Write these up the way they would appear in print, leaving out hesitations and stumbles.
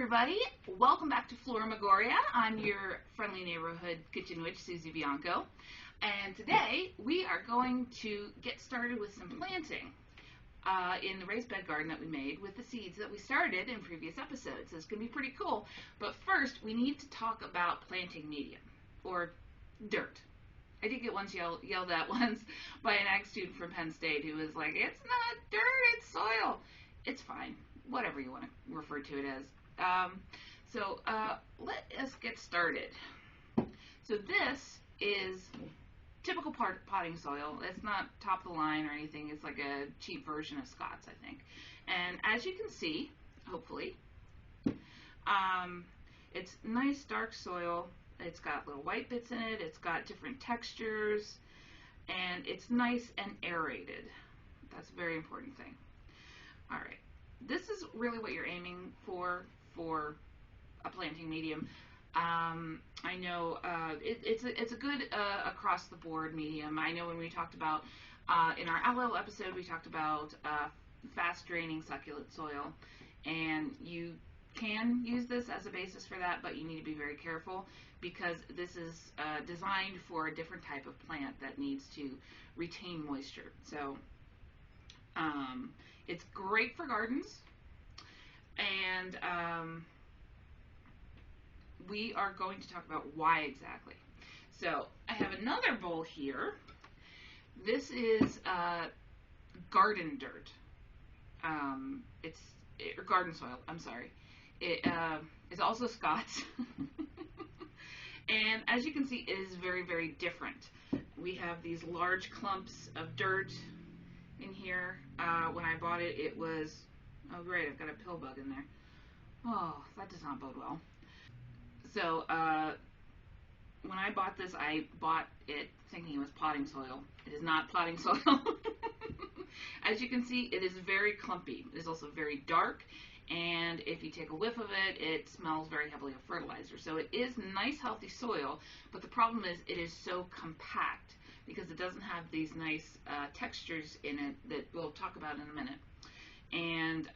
everybody. Welcome back to Florimagoria. I'm your friendly neighborhood kitchen witch, Susie Bianco. And today we are going to get started with some planting in the raised bed garden that we made with the seeds that we started in previous episodes. So it's going to be pretty cool. But first, we need to talk about planting medium, or dirt. I did get yelled at once by an ag student from Penn State who was like, "It's not dirt, it's soil." It's fine, whatever you want to refer to it as. Let us get started. So this is typical potting soil. It's not top of the line or anything. It's like a cheap version of Scott's, I think. And as you can see, hopefully, it's nice dark soil. It's got little white bits in it. It's got different textures, and it's nice and aerated. That's a very important thing. All right, this is really what you're aiming for a planting medium. I know it's a good across the board medium. I know when we talked about in our aloe episode, we talked about fast draining succulent soil, and you can use this as a basis for that, but you need to be very careful because this is designed for a different type of plant that needs to retain moisture. So it's great for gardens, and we are going to talk about why exactly. So I have another bowl here. This is garden dirt. It's garden soil. I'm sorry. It is also Scott's. And as you can see, it is very, very different. We have these large clumps of dirt in here. When I bought it, it was, oh great, I've got a pill bug in there. Oh, that does not bode well. So when I bought this, I bought it thinking it was potting soil. It is not potting soil. As you can see, it is very clumpy. It is also very dark, and if you take a whiff of it, it smells very heavily of fertilizer. So it is nice, healthy soil, but the problem is it is so compact because it doesn't have these nice textures in it that we'll talk about in a minute. And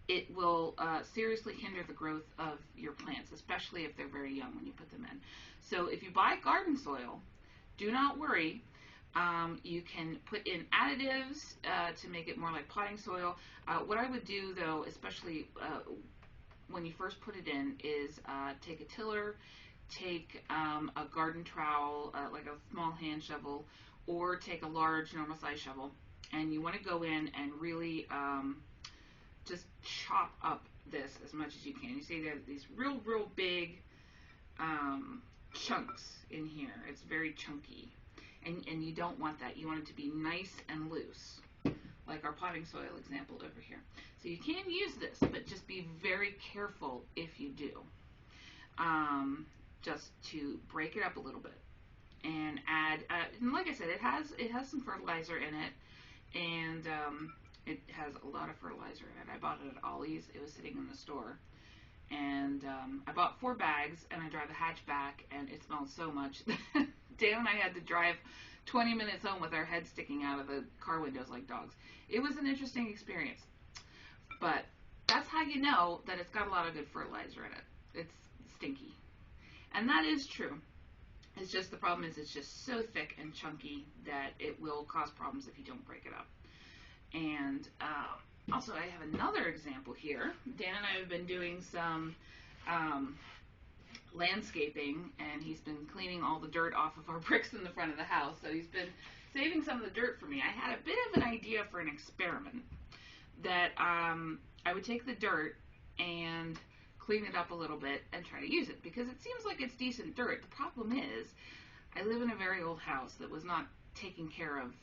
it will seriously hinder the growth of your plants, especially if they're very young when you put them in. So if you buy garden soil, do not worry. You can put in additives to make it more like potting soil. What I would do, though, especially when you first put it in, is take a tiller, take a garden trowel, like a small hand shovel, or take a large normal size shovel, and you want to go in and really just chop up this as much as you can. You see there are these real big chunks in here. It's very chunky, and you don't want that. You want it to be nice and loose, like our potting soil example over here. So you can use this, but just be very careful if you do. Just to break it up a little bit and add, and like I said, it has some fertilizer in it, and it has a lot of fertilizer in it. I bought it at Ollie's. It was sitting in the store, and I bought 4 bags, and I drive a hatchback, and it smelled so much. Dan and I had to drive 20 minutes home with our heads sticking out of the car windows like dogs. It was an interesting experience, but that's how you know that it's got a lot of good fertilizer in it. It's stinky. And that is true. It's just the problem is it's just so thick and chunky that it will cause problems if you don't break it up. And also I have another example here. Dan and I have been doing some landscaping, and he's been cleaning all the dirt off of our bricks in the front of the house. So he's been saving some of the dirt for me. I had a bit of an idea for an experiment that I would take the dirt and clean it up a little bit and try to use it, because it seems like it's decent dirt. The problem is I live in a very old house that was not taken care of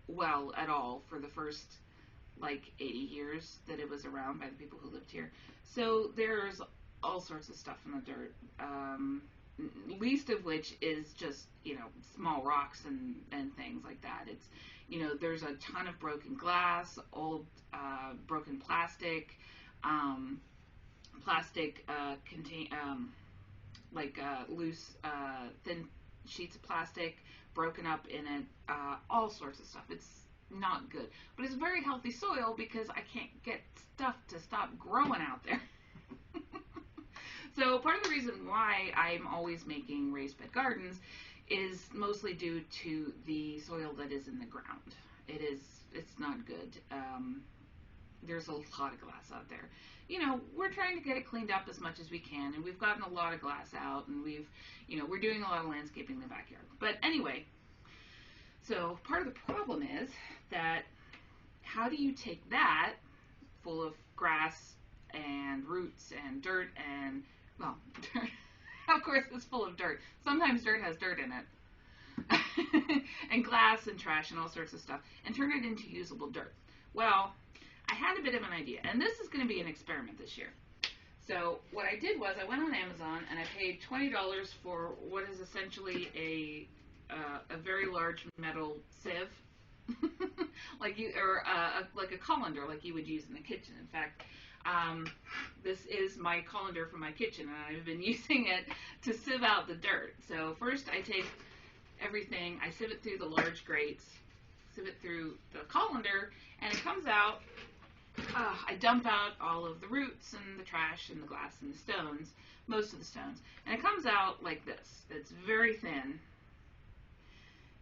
well at all for the first like 80 years that it was around by the people who lived here. So there's all sorts of stuff in the dirt, least of which is just, small rocks and things like that. It's, there's a ton of broken glass, old broken plastic, loose thin sheets of plastic broken up in it, all sorts of stuff. It's not good, but it's very healthy soil because I can't get stuff to stop growing out there. So part of the reason why I'm always making raised bed gardens is mostly due to the soil that is in the ground. It's not good. There's a lot of glass out there. You know, we're trying to get it cleaned up as much as we can, and we've gotten a lot of glass out, and we're doing a lot of landscaping in the backyard. But anyway, so part of the problem is that how do you take that full of grass and roots and dirt and, well, dirt, of course it's full of dirt. Sometimes dirt has dirt in it. And glass and trash and all sorts of stuff, and turn it into usable dirt. Well, I had a bit of an idea, and this is going to be an experiment this year. So what I did was I went on Amazon and I paid $20 for what is essentially a very large metal sieve, like a colander, like you would use in the kitchen. In fact, this is my colander for my kitchen, and I've been using it to sieve out the dirt. So first I take everything, I sieve it through the large grates, sieve it through the colander, and it comes out. I dump out all of the roots and the trash and the glass and the stones, most of the stones, and it comes out like this. It's very thin,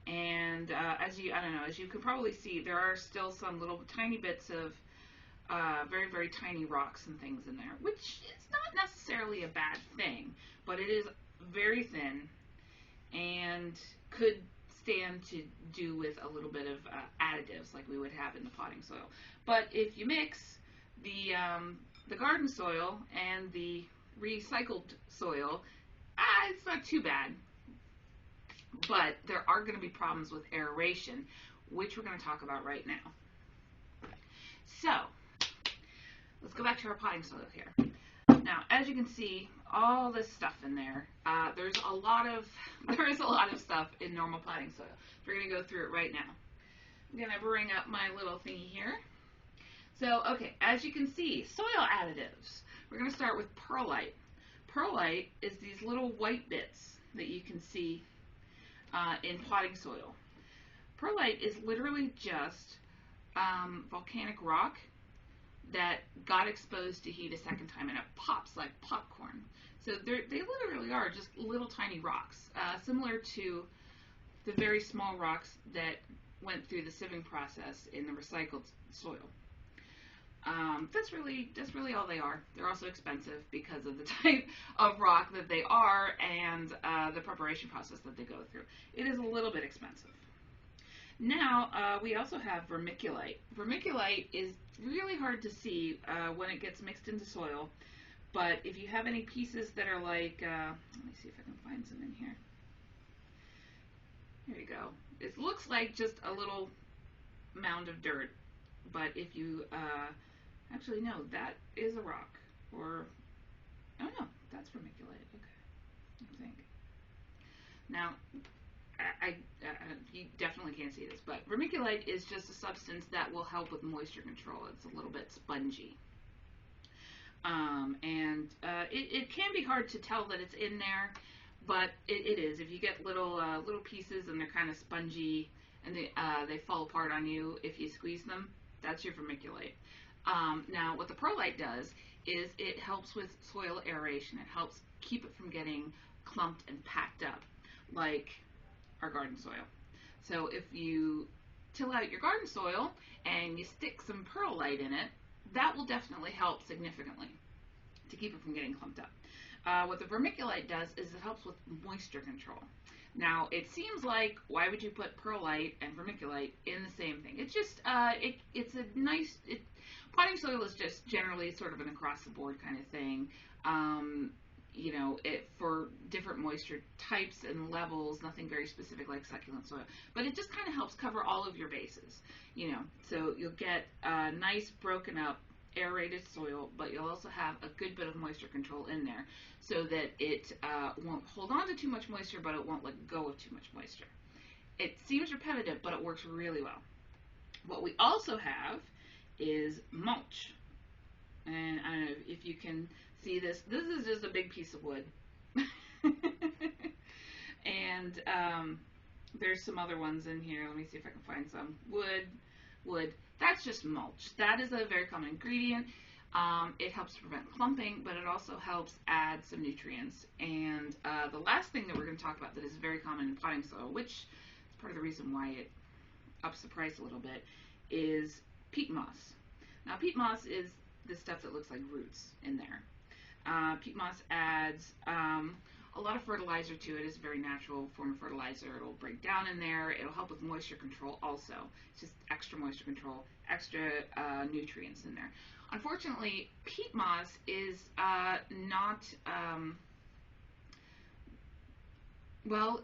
and as you can probably see, there are still some little tiny bits of very, very tiny rocks and things in there, which is not necessarily a bad thing, but it is very thin and could stand to do with a little bit of additives like we would have in the potting soil. But if you mix the garden soil and the recycled soil, it's not too bad. But there are going to be problems with aeration, which we're going to talk about right now. So let's go back to our potting soil here. Now, as you can see, all this stuff in there, there is a lot of stuff in normal potting soil. We're going to go through it right now. I'm going to bring up my little thingy here. So, okay, as you can see, soil additives. We're going to start with perlite. Perlite is these little white bits that you can see in potting soil. Perlite is literally just volcanic rock that got exposed to heat a second time, and it pops like popcorn. So they literally are just little tiny rocks, similar to the very small rocks that went through the sieving process in the recycled soil. That's really all they are. They're also expensive because of the type of rock that they are and the preparation process that they go through. It is a little bit expensive. Now, we also have vermiculite. Vermiculite is really hard to see when it gets mixed into soil, but if you have any pieces that are like, let me see if I can find some in here. There you go. It looks like just a little mound of dirt, but if you, actually no, that is a rock, or, oh no, that's vermiculite, okay, I think. Now, you definitely can't see this, but vermiculite is just a substance that will help with moisture control. It's a little bit spongy. It can be hard to tell that it's in there, but it is. If you get little pieces and they're kind of spongy and they fall apart on you if you squeeze them, that's your vermiculite. Now, what the perlite does is it helps with soil aeration. It helps keep it from getting clumped and packed up, like our garden soil. So if you till out your garden soil and you stick some perlite in it, that will definitely help significantly to keep it from getting clumped up. What the vermiculite does is it helps with moisture control. Now, it seems like, why would you put perlite and vermiculite in the same thing? It's just, it's a nice, potting soil is just generally sort of an across-the-board kind of thing. You know, for different moisture types and levels, nothing very specific like succulent soil, but it just kind of helps cover all of your bases, you know, so you'll get a nice broken up aerated soil, but you'll also have a good bit of moisture control in there so that it won't hold on to too much moisture, but it won't let go of too much moisture. It seems repetitive, but it works really well. What we also have is mulch. And I don't know if you can see this. This is just a big piece of wood. And there's some other ones in here. Let me see if I can find some. Wood. That's just mulch. That is a very common ingredient. It helps prevent clumping, but it also helps add some nutrients. And the last thing that we're going to talk about that is very common in potting soil, which is part of the reason why it ups the price a little bit, is peat moss. Now, peat moss is the stuff that looks like roots in there. Peat moss adds a lot of fertilizer to it. It's a very natural form of fertilizer. It'll break down in there. It'll help with moisture control also. It's just extra moisture control, extra nutrients in there. Unfortunately, peat moss is not, well,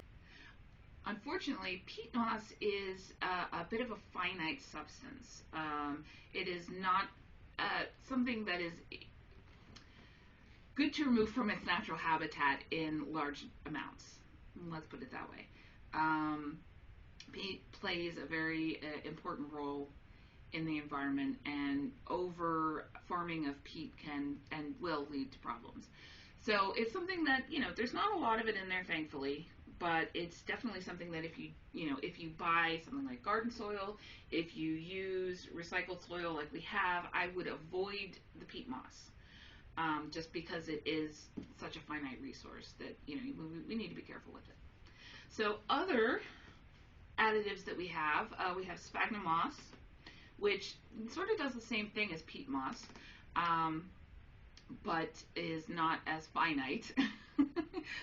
unfortunately, peat moss is a bit of a finite substance. It is not something that is good to remove from its natural habitat in large amounts. Let's put it that way. Peat plays a very important role in the environment, and over farming of peat can and will lead to problems. So it's something that, there's not a lot of it in there, thankfully, but it's definitely something that if you buy something like garden soil, if you use recycled soil like we have, I would avoid the peat moss. Just because it is such a finite resource that, we need to be careful with it. So other additives that we have sphagnum moss, which sort of does the same thing as peat moss, but is not as finite.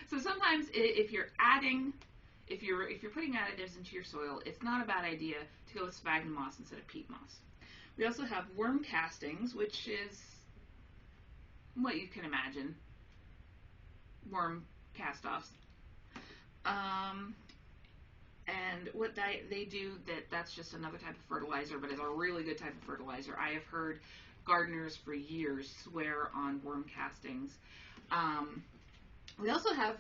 So sometimes if you're putting additives into your soil, it's not a bad idea to go with sphagnum moss instead of peat moss. We also have worm castings, which is what you can imagine, worm cast-offs. And what they do, that's just another type of fertilizer, but it's a really good type of fertilizer. I have heard gardeners for years swear on worm castings. We also have,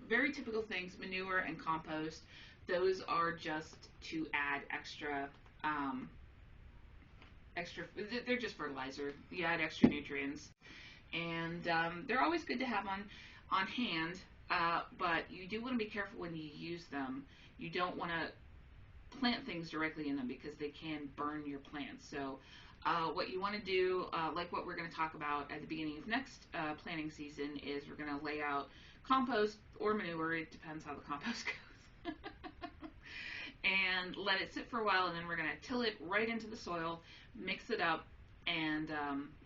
very typical things, manure and compost. Those are just to add extra, they're just fertilizer. You add extra nutrients. And they're always good to have on hand, but you do want to be careful when you use them. You don't want to plant things directly in them because they can burn your plants. So what you want to do, like what we're going to talk about at the beginning of next planting season, is we're going to lay out compost or manure. It depends how the compost goes. And let it sit for a while, and then we're going to till it right into the soil, mix it up, and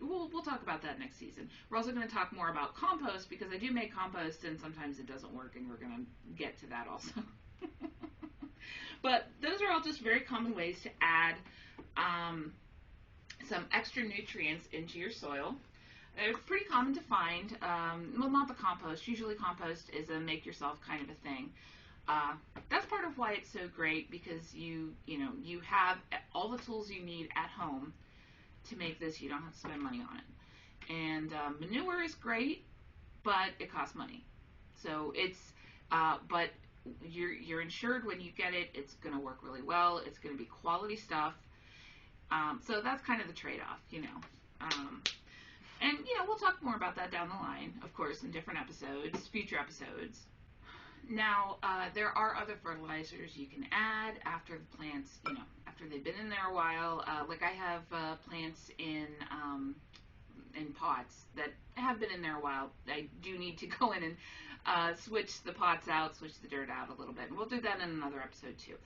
we'll talk about that next season. We're also going to talk more about compost, because I do make compost and sometimes it doesn't work, and we're going to get to that also. But those are all just very common ways to add some extra nutrients into your soil. They're pretty common to find. Well, not the compost. Usually compost is a make-yourself kind of a thing. That's part of why it's so great, because you have all the tools you need at home to make this. You don't have to spend money on it. And manure is great, but it costs money. So it's but you're insured when you get it. It's going to work really well. It's going to be quality stuff. So that's kind of the trade-off, and we'll talk more about that down the line, of course, in different episodes, future episodes. Now, there are other fertilizers you can add after the plants, after they've been in there a while. Like I have plants in pots that have been in there a while. I do need to go in and switch the pots out, switch the dirt out a little bit. And we'll do that in another episode too.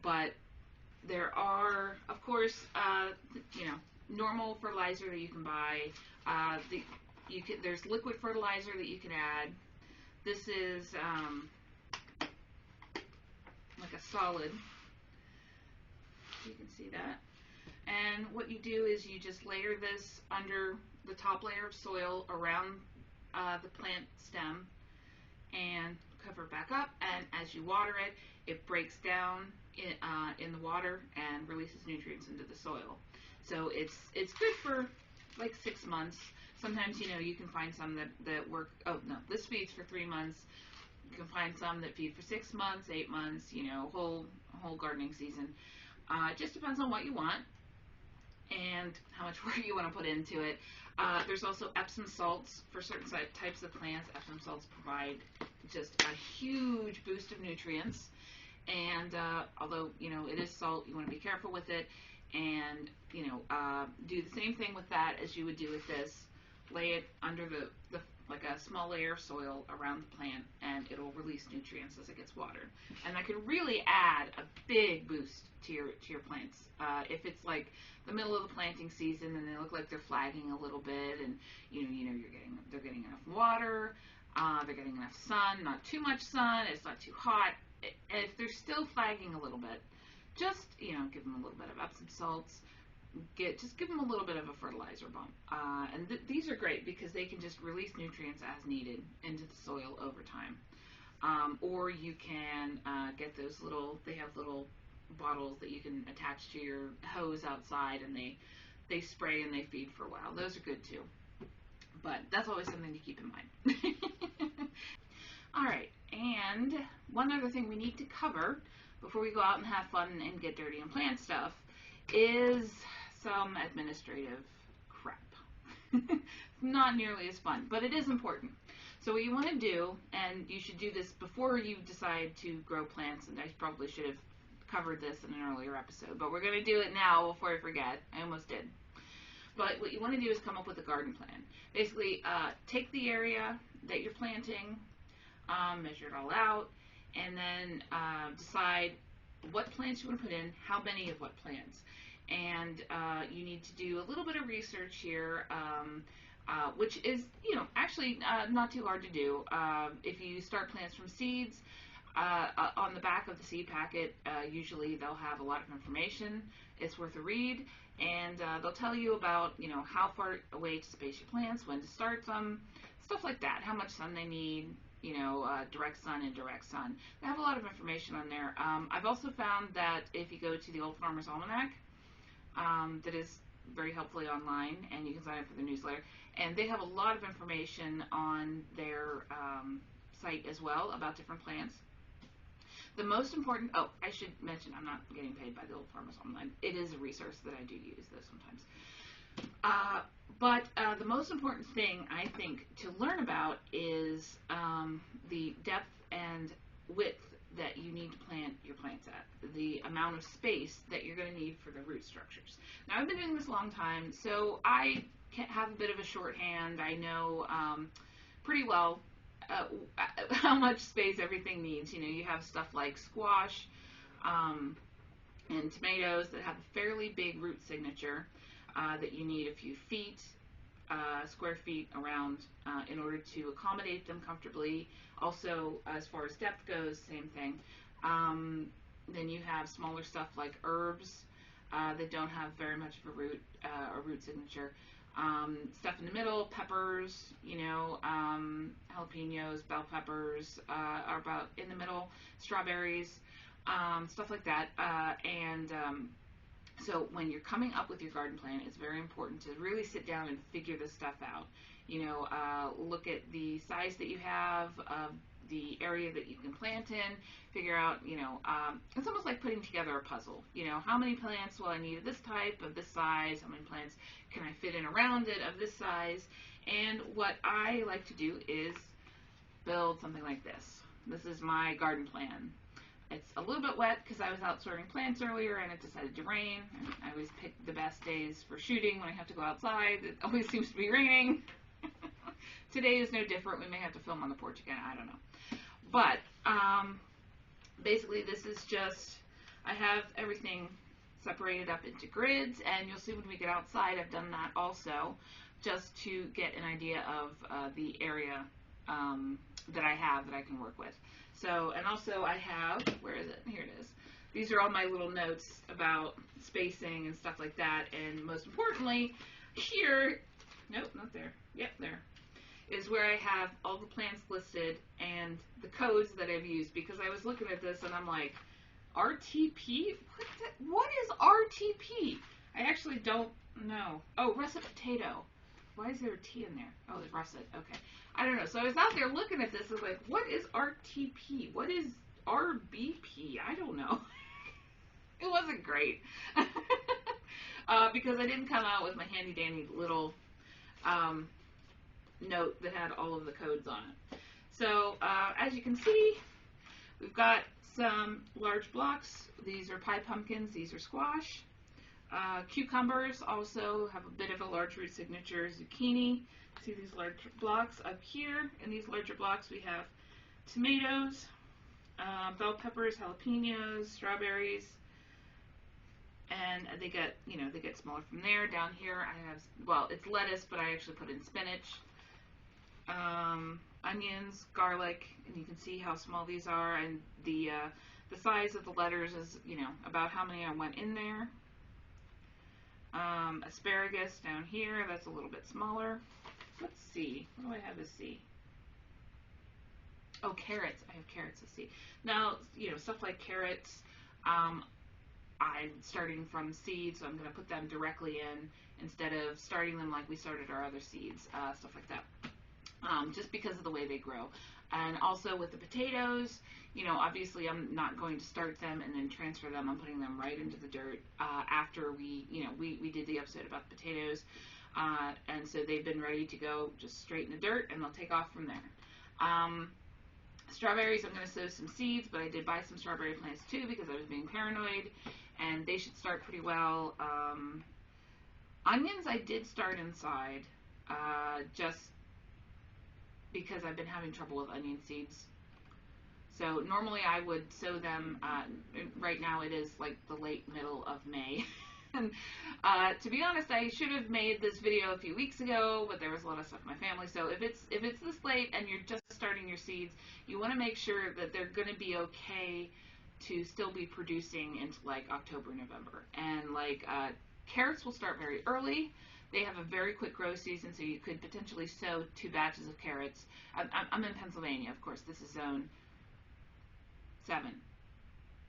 But there are, of course, normal fertilizer that you can buy. There's liquid fertilizer that you can add. This is like a solid. You can see that. And what you do is you just layer this under the top layer of soil around the plant stem and cover it back up. And as you water it, it breaks down in the water and releases nutrients into the soil. So it's good for like 6 months. Sometimes, you can find some that work. Oh no, this feeds for 3 months. You can find some that feed for 6 months, 8 months. Whole gardening season. It just depends on what you want and how much work you want to put into it. There's also Epsom salts for certain types of plants. Epsom salts provide just a huge boost of nutrients. And although it is salt, you want to be careful with it. and do the same thing with that as you would do with this. Lay it under the like a small layer of soil around the plant, and it'll release nutrients as it gets watered. And that can really add a big boost to your plants. If it's like the middle of the planting season and they look like they're flagging a little bit, and they're getting enough water, they're getting enough sun, not too much sun, it's not too hot. If they're still flagging a little bit, just give them a little bit of Epsom salts. Just give them a little bit of a fertilizer bump. And these are great because they can just release nutrients as needed into the soil over time. Or you can get those they have little bottles that you can attach to your hose outside, and they spray and they feed for a while. Those are good too. But that's always something to keep in mind. All right, and one other thing we need to cover before we go out and have fun and get dirty and plant stuff is some administrative crap. Not nearly as fun, but it is important. So what you want to do, and you should do this before you decide to grow plants, and I probably should have covered this in an earlier episode, but we're going to do it now before I forget. I almost did. But what you want to do is come up with a garden plan. Basically, take the area that you're planting, measure it all out, and then decide what plants you want to put in, how many of what plants. And you need to do a little bit of research here, which is, actually not too hard to do. If you start plants from seeds, on the back of the seed packet, usually they'll have a lot of information. It's worth a read, and they'll tell you about, how far away to space your plants, when to start them, stuff like that, how much sun they need, direct sun, indirect sun. They have a lot of information on there. I've also found that if you go to the Old Farmer's Almanac, that is very helpfully online, and you can sign up for the newsletter, and they have a lot of information on their site as well about different plants. The most important, I should mention, I'm not getting paid by the Old Farmer's Almanac. It is a resource that I do use, though, sometimes. But the most important thing, I think, to learn about is the depth and width that you need to plant your plants at, the amount of space that you're going to need for the root structures. Now, I've been doing this a long time, so I have a bit of a shorthand. I know pretty well how much space everything needs. You have stuff like squash and tomatoes that have a fairly big root signature that you need a few feet, square feet around in order to accommodate them comfortably. Also, as far as depth goes, same thing. Then you have smaller stuff like herbs that don't have very much of a root signature. Stuff in the middle, peppers, jalapenos, bell peppers are about in the middle, strawberries, stuff like that. So when you're coming up with your garden plan, it's very important to really sit down and figure this stuff out. Look at the size that you have, the area that you can plant in, figure out, it's almost like putting together a puzzle. How many plants will I need of this type, of this size? How many plants can I fit in around it of this size? And what I like to do is build something like this. This is my garden plan. It's a little bit wet because I was out sorting plants earlier and it decided to rain. I always pick the best days for shooting when I have to go outside. It always seems to be raining. Today is no different. We may have to film on the porch again. I don't know. But basically this is just, I have everything separated up into grids, and you'll see when we get outside I've done that also, just to get an idea of the area that I have that I can work with. So, and also I have, where is it? Here it is. These are all my little notes about spacing and stuff like that, and most importantly, here, nope, not there, yep, there, is where I have all the plants listed and the codes that I've used, because I was looking at this and I'm like, RTP? What is RTP? I actually don't know. Oh, russet potato. Why is there a T in there? Oh, it's russet. Okay. I don't know. So I was out there looking at this. I was like, what is RTP? What is RBP? I don't know. It wasn't great. Because I didn't come out with my handy dandy little note that had all of the codes on it. So as you can see, we've got some large blocks. These are pie pumpkins. These are squash. Cucumbers also have a bit of a large root signature. Zucchini. See these large blocks up here. In these larger blocks we have tomatoes, bell peppers, jalapenos, strawberries, and they get smaller from there. Down here I have, well, it's lettuce, but I actually put in spinach, onions, garlic, and you can see how small these are, and the size of the letters is, about how many I went in there. Asparagus down here, that's a little bit smaller. Let's see, what do I have to see? Oh, carrots. I have carrots to see. Now, stuff like carrots, I'm starting from seeds, so I'm going to put them directly in instead of starting them like we started our other seeds, stuff like that, just because of the way they grow. And also with the potatoes, obviously I'm not going to start them and then transfer them. I'm putting them right into the dirt after we did the episode about the potatoes. And so they've been ready to go just straight in the dirt, and they'll take off from there. Strawberries, I'm going to sow some seeds, but I did buy some strawberry plants too because I was being paranoid, and they should start pretty well. Onions I did start inside, just because I've been having trouble with onion seeds. So normally I would sow them, right now it is like the late middle of May. And to be honest, I should have made this video a few weeks ago, but there was a lot of stuff in my family. So if it's this late and you're just starting your seeds, you want to make sure that they're going to be okay to still be producing into like October, November. And like carrots will start very early. They have a very quick grow season, so you could potentially sow 2 batches of carrots. I'm in Pennsylvania, of course. This is zone 7,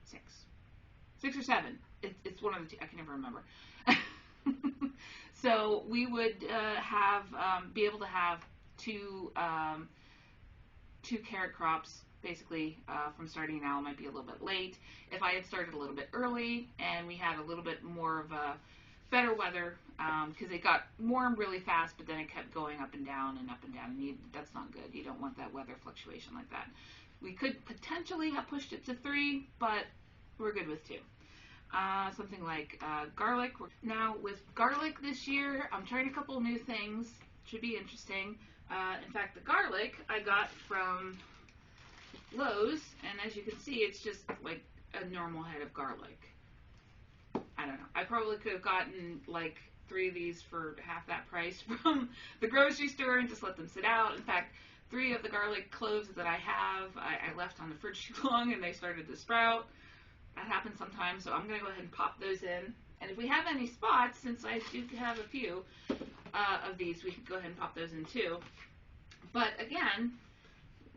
6 or 7. It's one of the two. I can never remember. So we would be able to have two carrot crops basically from starting now. It might be a little bit late. If I had started a little bit early and we had a little bit more of a better weather, because it got warm really fast, but then it kept going up and down and up and down, and that's not good. You don't want that weather fluctuation like that. We could potentially have pushed it to 3, but we're good with 2. Something like garlic. Now with garlic this year, I'm trying a couple new things. Should be interesting. In fact, the garlic I got from Lowe's, and as you can see, it's just like a normal head of garlic. I don't know. I probably could have gotten like 3 of these for half that price from the grocery store and just let them sit out. In fact, 3 of the garlic cloves that I have, I left on the fridge too long and they started to sprout. That happens sometimes, so I'm going to go ahead and pop those in. And if we have any spots, since I do have a few of these, we can go ahead and pop those in too. But again,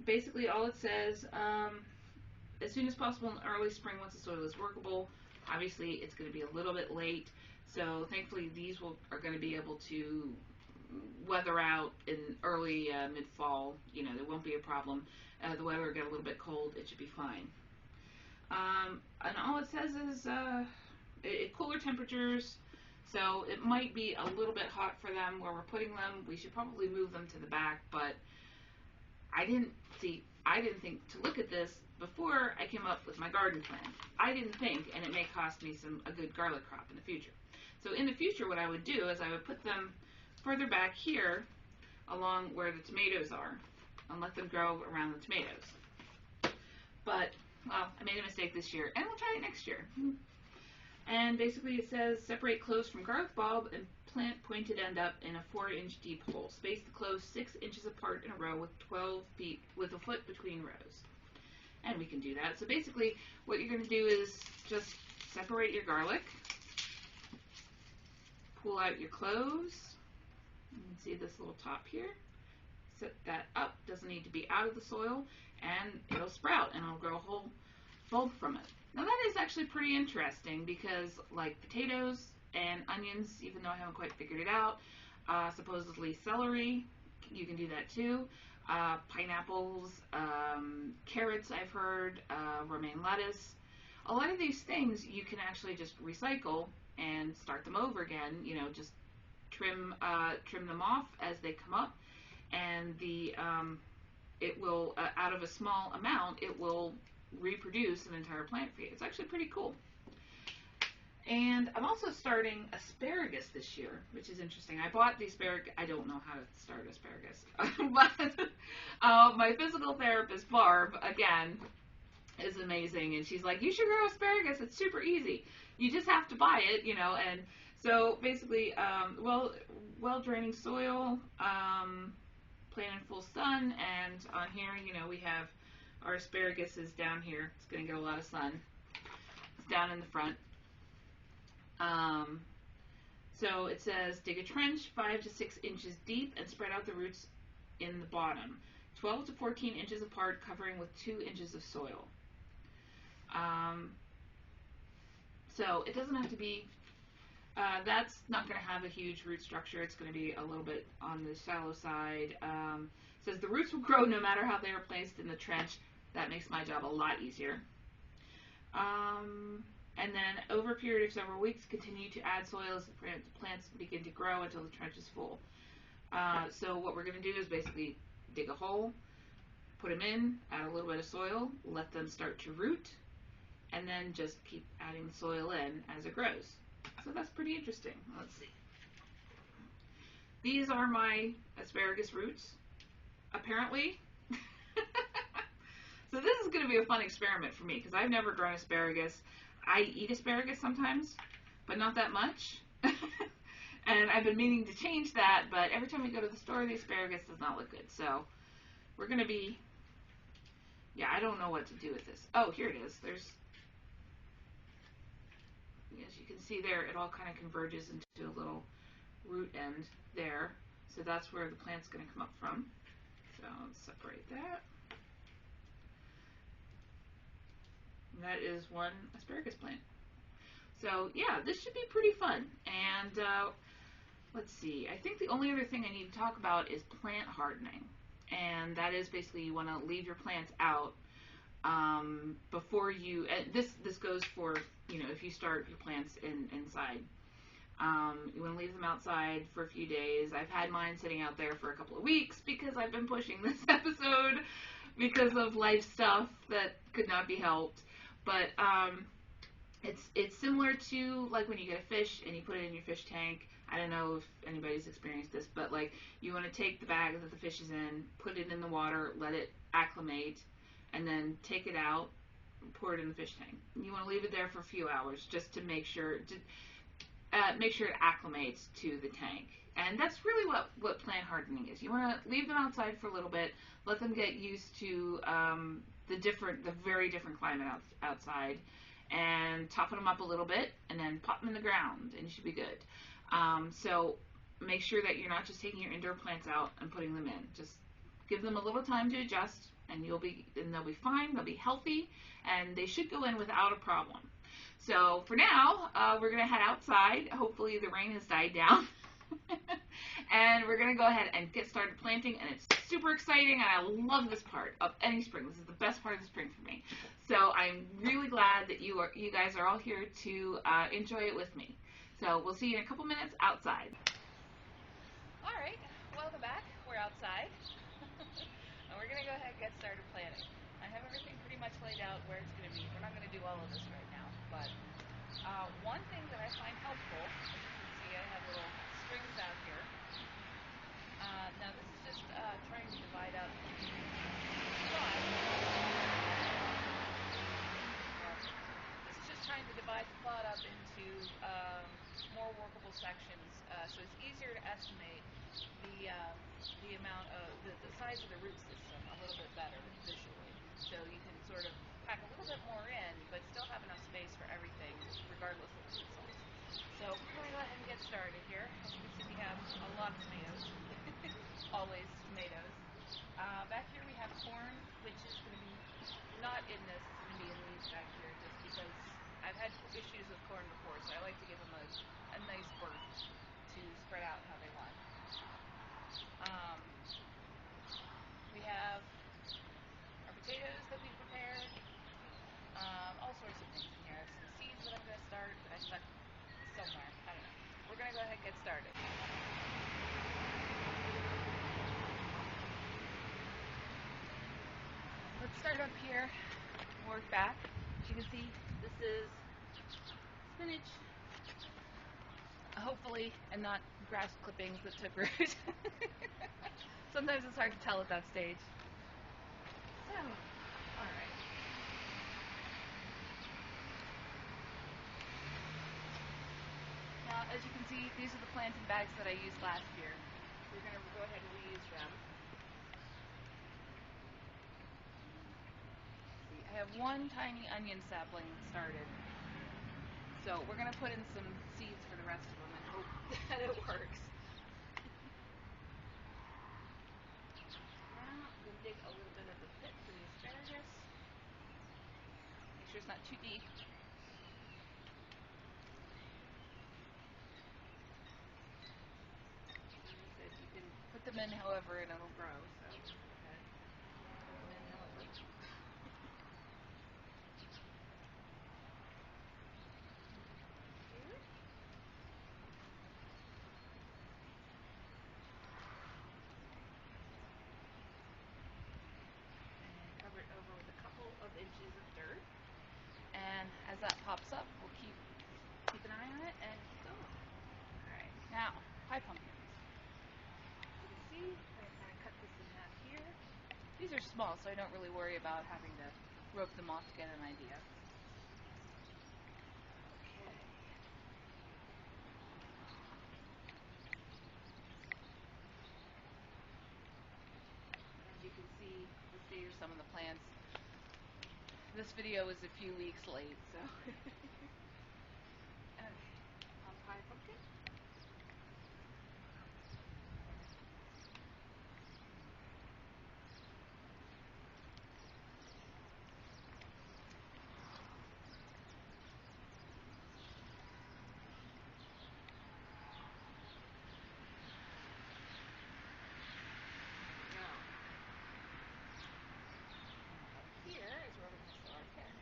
basically all it says, as soon as possible in early spring once the soil is workable. Obviously, it's going to be a little bit late, so thankfully these are going to be able to weather out in early mid-fall. There won't be a problem. The weather will get a little bit cold. It should be fine. And all it says is cooler temperatures, so it might be a little bit hot for them where we're putting them. We should probably move them to the back, but I didn't think to look at this before I came up with my garden plan. I didn't think, and it may cost me a good garlic crop in the future. So in the future, what I would do is I would put them further back here along where the tomatoes are and let them grow around the tomatoes. But, well, I made a mistake this year, and we'll try it next year. And basically it says, separate cloves from garlic bulb and plant pointed end up in a 4-inch deep hole. Space the cloves 6 inches apart in a row with 12 feet, with a foot between rows. And we can do that. So basically what you're going to do is just separate your garlic, pull out your cloves. You can see this little top here. Set that up. Doesn't need to be out of the soil, and it'll sprout and it'll grow a whole bulb from it. Now that is actually pretty interesting because like potatoes and onions, even though I haven't quite figured it out, supposedly celery, you can do that too. Pineapples, carrots I've heard, romaine lettuce. A lot of these things you can actually just recycle and start them over again. Just trim them off as they come up, and it will out of a small amount it will reproduce an entire plant for you. It's actually pretty cool. And I'm also starting asparagus this year, which is interesting. I bought the asparagus. I don't know how to start asparagus. But my physical therapist, Barb, again, is amazing. And she's like, you should grow asparagus. It's super easy. You just have to buy it, you know. And so basically, well draining soil, plant in full sun. And on here, you know, we have our asparagus is down here. It's going to get a lot of sun. It's down in the front. So it says dig a trench 5 to 6 inches deep and spread out the roots in the bottom, 12 to 14 inches apart, covering with 2 inches of soil. So it doesn't have to be, that's not going to have a huge root structure. It's going to be a little bit on the shallow side. It says the roots will grow no matter how they are placed in the trench. That makes my job a lot easier. And then over a period of several weeks, continue to add soil as the plants begin to grow until the trench is full. So what we're going to do is basically dig a hole, put them in, add a little bit of soil, let them start to root, and then just keep adding soil in as it grows. So that's pretty interesting. Let's see. These are my asparagus roots, apparently. So this is going to be a fun experiment for me because I've never grown asparagus. I eat asparagus sometimes, but not that much. And I've been meaning to change that, but every time we go to the store, the asparagus does not look good. So we're going to be, yeah, I don't know what to do with this. Oh, here it is. There's, as you can see there, it all kind of converges into a little root end there. So that's where the plant's going to come up from. So let's separate that. And that is one asparagus plant. So yeah, this should be pretty fun. And let's see, I think the only other thing I need to talk about is plant hardening. And that is basically you want to leave your plants out before you, this goes for, you know, if you start your plants inside. You want to leave them outside for a few days. I've had mine sitting out there for a couple of weeks because I've been pushing this episode because of life stuff that could not be helped. But it's similar to like when you get a fish and you put it in your fish tank. I don't know if anybody's experienced this, but like you want to take the bag that the fish is in, put it in the water, let it acclimate, and then take it out, pour it in the fish tank. You want to leave it there for a few hours just to make sure it acclimates to the tank. And that's really what plant hardening is. You want to leave them outside for a little bit, let them get used to the very different climate outside, and toughen them up a little bit, and then pop them in the ground, and you should be good. So make sure that you're not just taking your indoor plants out and putting them in. Just give them a little time to adjust, and they'll be fine. They'll be healthy, and they should go in without a problem. So for now, we're gonna head outside. Hopefully the rain has died down. And we're going to go ahead and get started planting, and it's super exciting, and I love this part of any spring. This is the best part of the spring for me. So I'm really glad that you guys are all here to enjoy it with me. So we'll see you in a couple minutes outside. All right, welcome back. We're outside, and we're going to go ahead and get started planting. I have everything pretty much laid out where it's going to be. We're not going to do all of this right now, but one thing that I find helpful, as you can see, I have little strings out here. Now this is just trying to divide up the plot. This is just trying to divide the plot up into more workable sections, so it's easier to estimate the amount of the size of the root system a little bit better visually. So you can sort of pack a little bit more in, but still have enough space for everything, regardless of the root size. So we're going to go ahead and get started here. As you can see, we have a lot of tomatoes. Always tomatoes. Back here we have corn, which is going to be not in this, it's going to be in these back here, just because I've had issues with corn before, so I like to give them a nice burst to spread out how they want. We have our potatoes that we prepared, all sorts of things in here. I have some seeds that I'm going to start that I stuck somewhere. I don't know. We're going to go ahead and get started. Let's start up here, work back. As you can see, this is spinach, hopefully, and not grass clippings that took root. Sometimes it's hard to tell at that stage. So, alright. Now, as you can see, these are the planting bags that I used last year. We're going to go ahead and reuse them. See, I have one tiny onion sapling started. So we're going to put in some seeds for the rest of them and hope that it works. Now, I'm going to dig a little bit of the pit for the asparagus. Make sure it's not too deep. You can put them in however and it'll grow, so go ahead. Put them in however. Here. And then cover it over with a couple of inches of dirt. And as that pops up, we'll keep an eye on it and keep going. Alright, now, pie pumpkins. You can see, I'm going to kind of cut this in half here. These are small, so I don't really worry about having to rope them off to get an idea. Okay. As you can see, the state of some of the plants. This video is a few weeks late, so. Okay, on pie pumpkin. Here is where we're going to sow our carrots.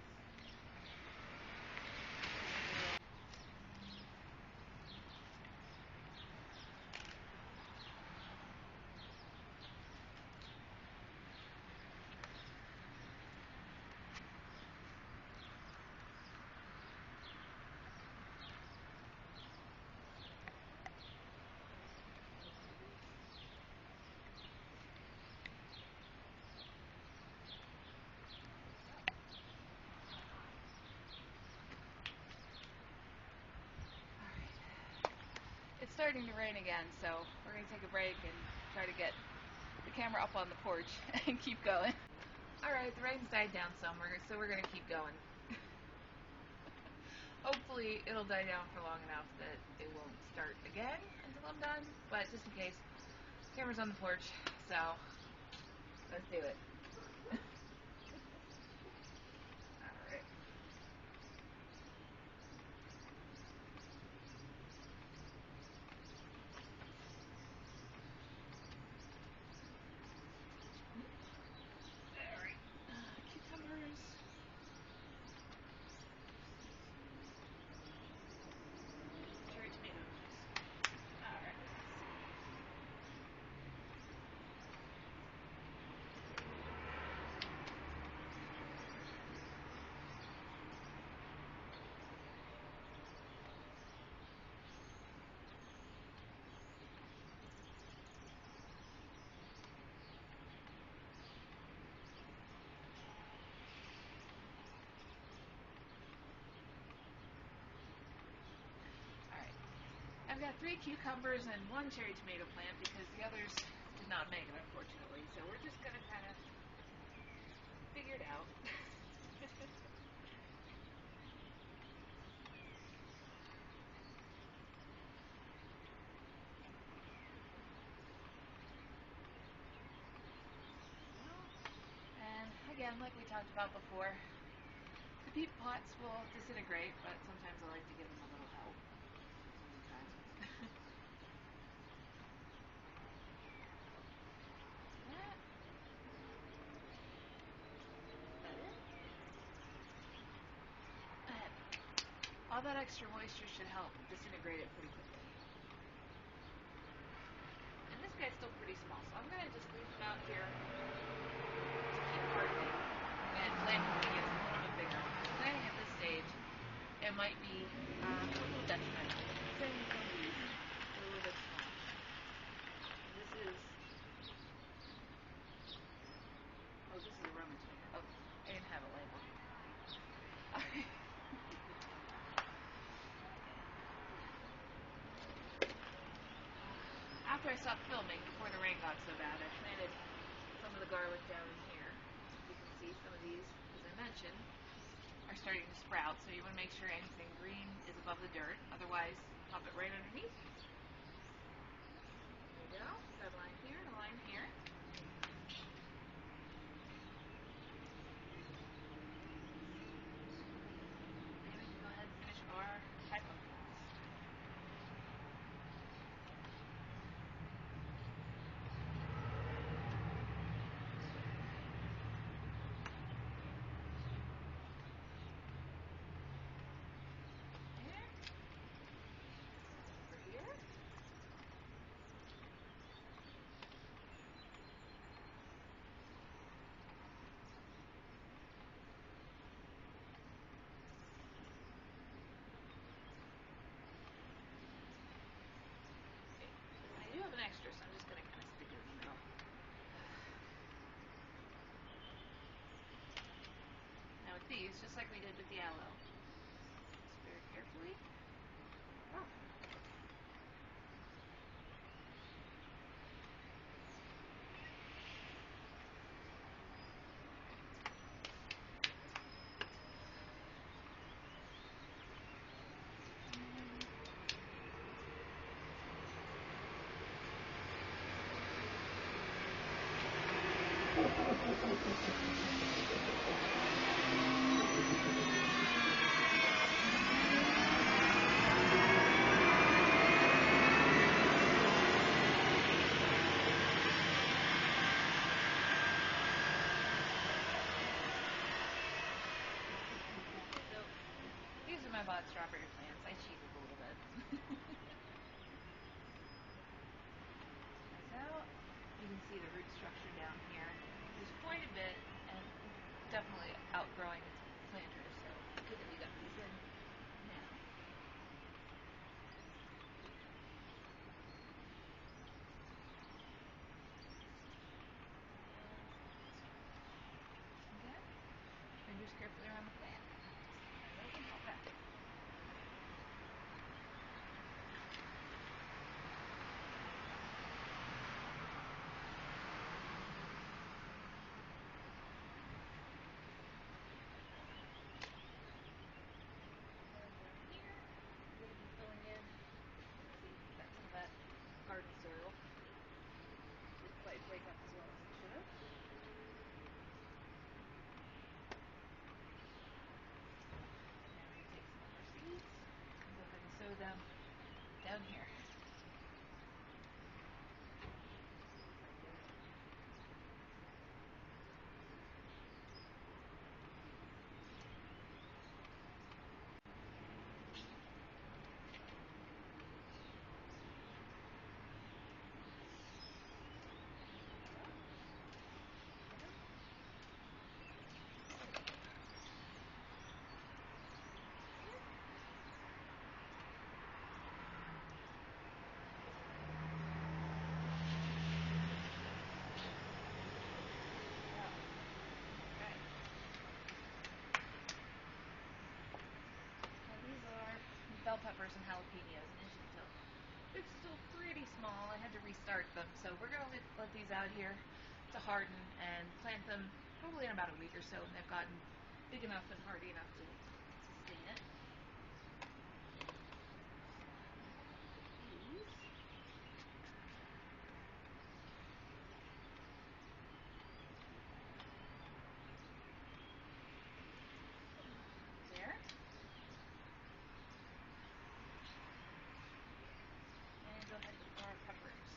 It's starting to rain again, so we're going to take a break and try to get the camera up on the porch and keep going. Alright, the rain's died down somewhere, so we're going to keep going. Hopefully it'll die down for long enough that it won't start again until I'm done, but just in case, the camera's on the porch, so let's do it. Alright. Alright, cucumbers. Cherry tomatoes. Alright. I've got 3 cucumbers and 1 cherry tomato plant because the others did not make it, unfortunately. So we're just going to kind of figure it out. And again, like we talked about before, the peat pots will disintegrate, but sometimes I like to give them a little help. All that extra moisture should help disintegrate it pretty quickly. And this guy's still pretty small, so I'm going to just leave him out here to keep hardening and plant him when he gets a little bit bigger. Planting at this stage, it might be a little detrimental. Same with these. stopped filming before the rain got so bad. I planted some of the garlic down in here. You can see some of these, as I mentioned, are starting to sprout, so you want to make sure anything green is above the dirt. Otherwise, pop it right underneath. There you go. Got a line here and a line here. And we can go ahead and finish our pie pumpkins. Extra, so I'm just going to kind of stick it in the middle. Now with these, just like we did with the aloe, just very carefully. Oh. These are my bought strawberry plants. I cheated a little bit. That's out. You can see the root structure down here. There's quite a bit, and definitely outgrowing its planters, so good that we got these in now. Again, fingers carefully around the plant. Okay. Garden soil. Didn't quite break up as well as it should have. Now we're going to take some of our seeds and go ahead and sow them down here. Bell peppers and jalapenos, and as you can tell, they're still pretty small. I had to restart them, so we're going to let these out here to harden and plant them probably in about a week or so, and they've gotten big enough and hardy enough to sustain it. These. There. And go ahead with our peppers.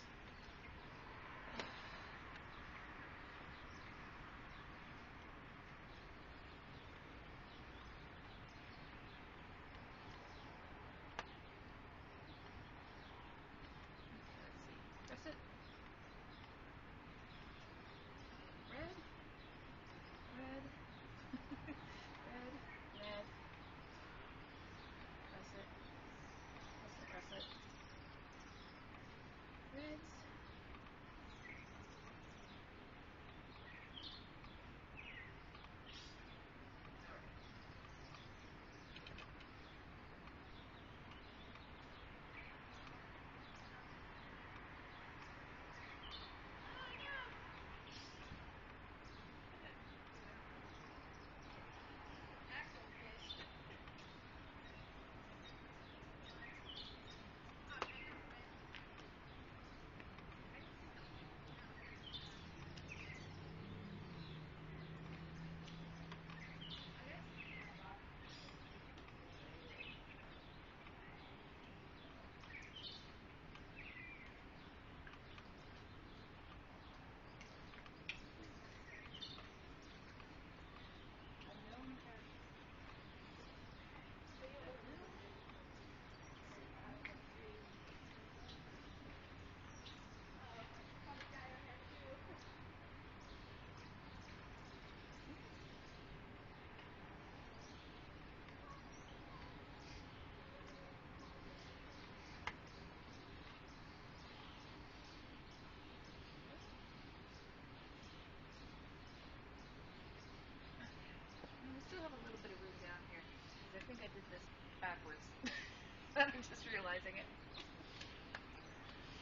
realizing it.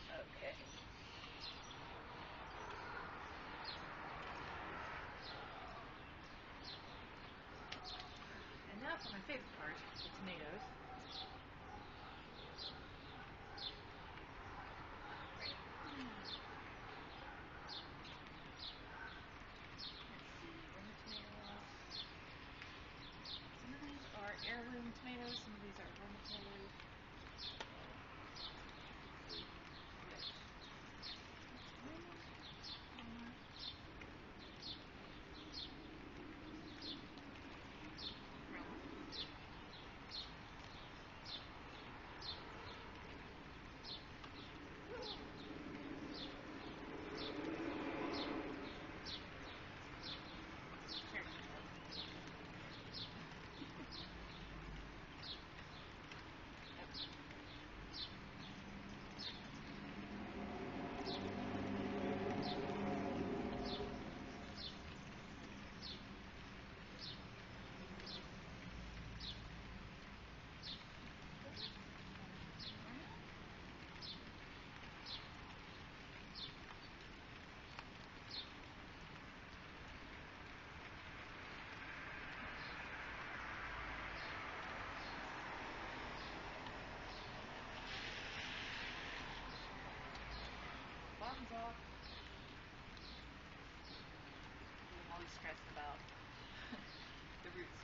Okay. And now for my favorite part, the tomatoes. Some of these are heirloom tomatoes, some of these are Roma tomatoes. Bottoms off. I'm always stressed about the roots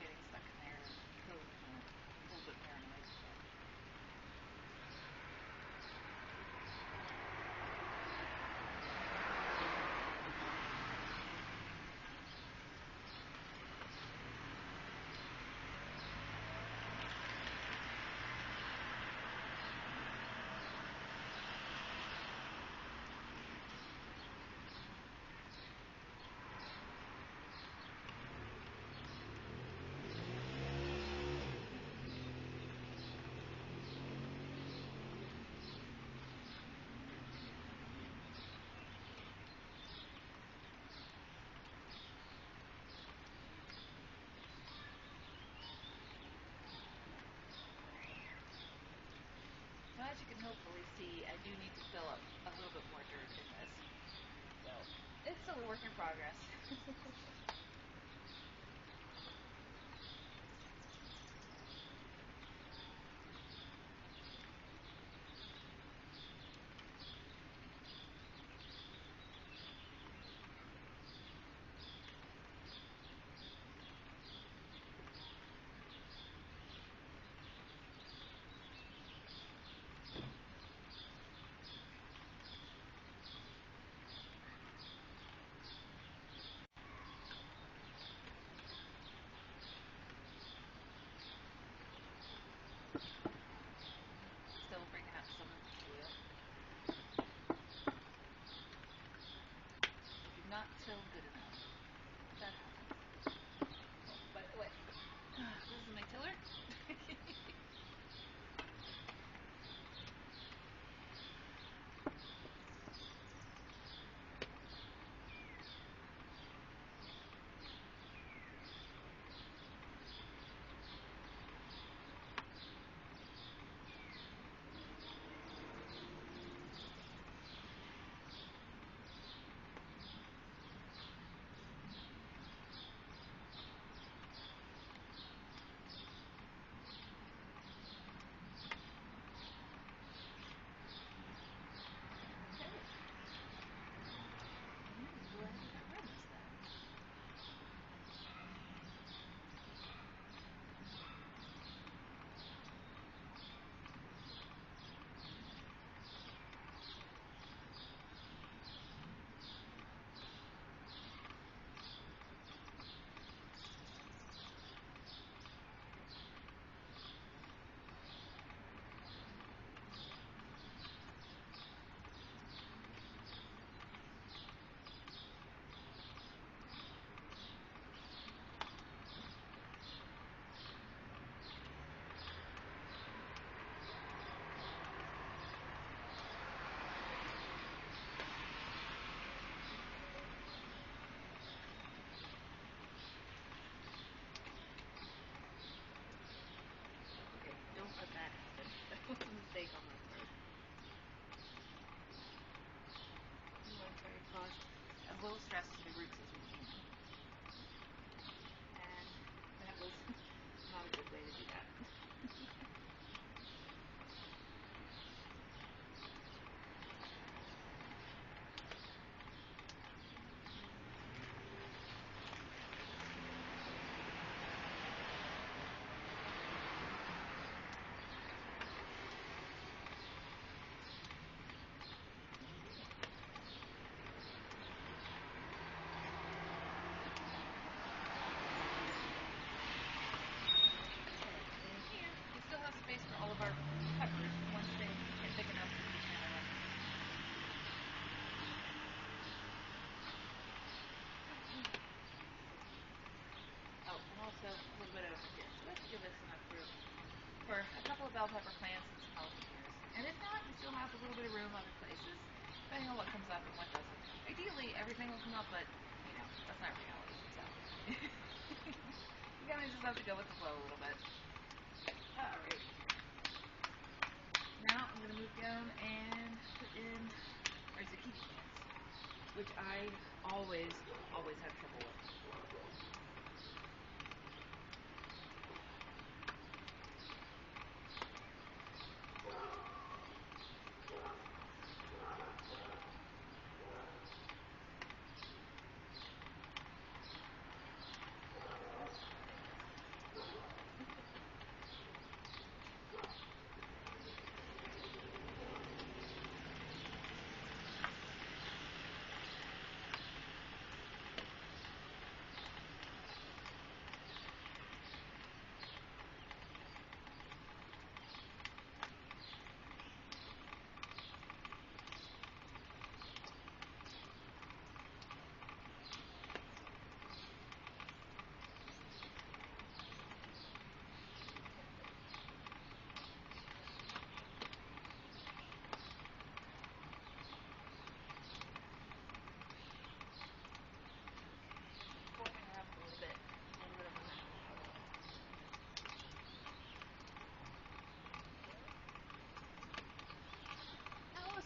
getting stuck in there. So a little bit paranoid. So as you can hopefully see, I do need to fill up a little bit more dirt in this. So it's still a work in progress. Still bringing out some of the oil. Do not till good enough. That happens. Oh, by the way, this is my tiller. fast as many roots as we can. And that was not a good way to do that. All of our peppers once they get big enough to be together. Oh, and also a little bit over here. So let's give us enough room for a couple of bell pepper plants and some jalapenos. And if not, we still have a little bit of room other places, depending on what comes up and what doesn't. Ideally, everything will come up, but you know, that's not reality. So you kind of just have to go with the flow a little bit. All right. Now I'm going to move down and put in our zucchini plants, which I always have trouble with.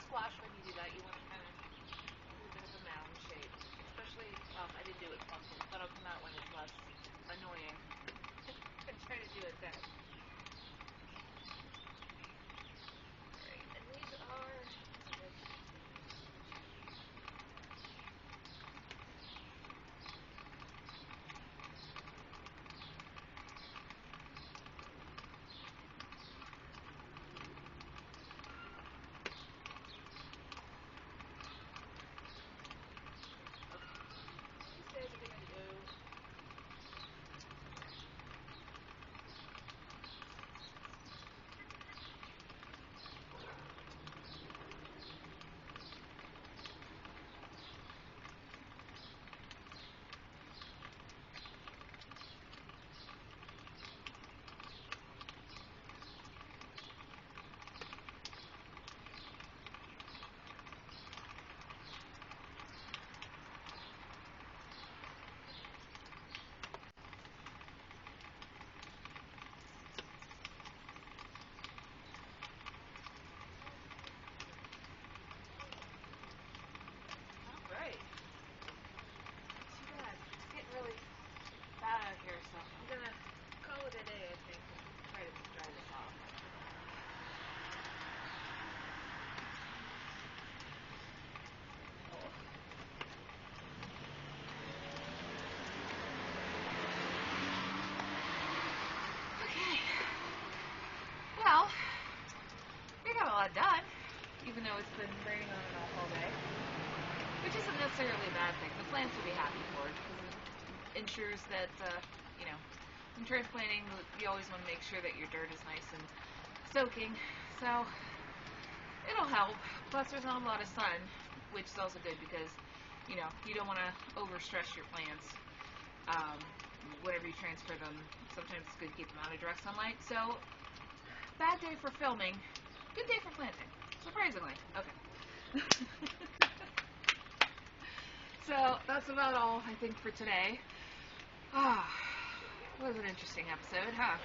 Squash, when you do that, you want to kind of do a bit of a mound shape. Especially, I didn't do it with pumpkins. That'll come out when it's less annoying. I'm trying to do it then. Alright, and these are... really bad out here, so I'm gonna call it a day, I think, and try to dry this off. Okay. Well, we got a lot done, even though it's been raining on and off all day, which isn't necessarily a bad thing. The plants will be happy for it, because it ensures that, you know, in transplanting, you always want to make sure that your dirt is nice and soaking, so it'll help. Plus, there's not a lot of sun, which is also good because, you know, you don't want to overstress your plants whenever you transfer them. Sometimes it's good to keep them out of direct sunlight. So, bad day for filming, good day for planting, surprisingly. Okay. So, that's about all, I think, for today. It was an interesting episode, huh?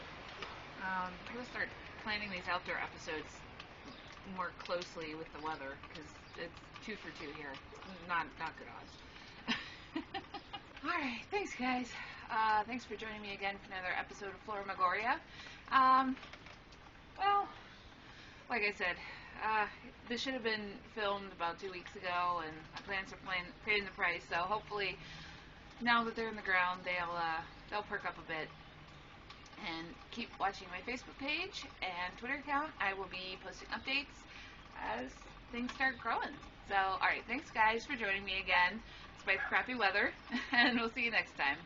I'm going to start planning these outdoor episodes more closely with the weather, because it's 2 for 2 here. Not good odds. Alright, thanks guys. Thanks for joining me again for another episode of Florimagorria. Well, like I said, this should have been filmed about 2 weeks ago, and my plants are paying the price, so hopefully now that they're in the ground, they'll perk up a bit. And keep watching my Facebook page and Twitter account. I will be posting updates as things start growing. So, alright, thanks guys for joining me again, despite the crappy weather, and we'll see you next time.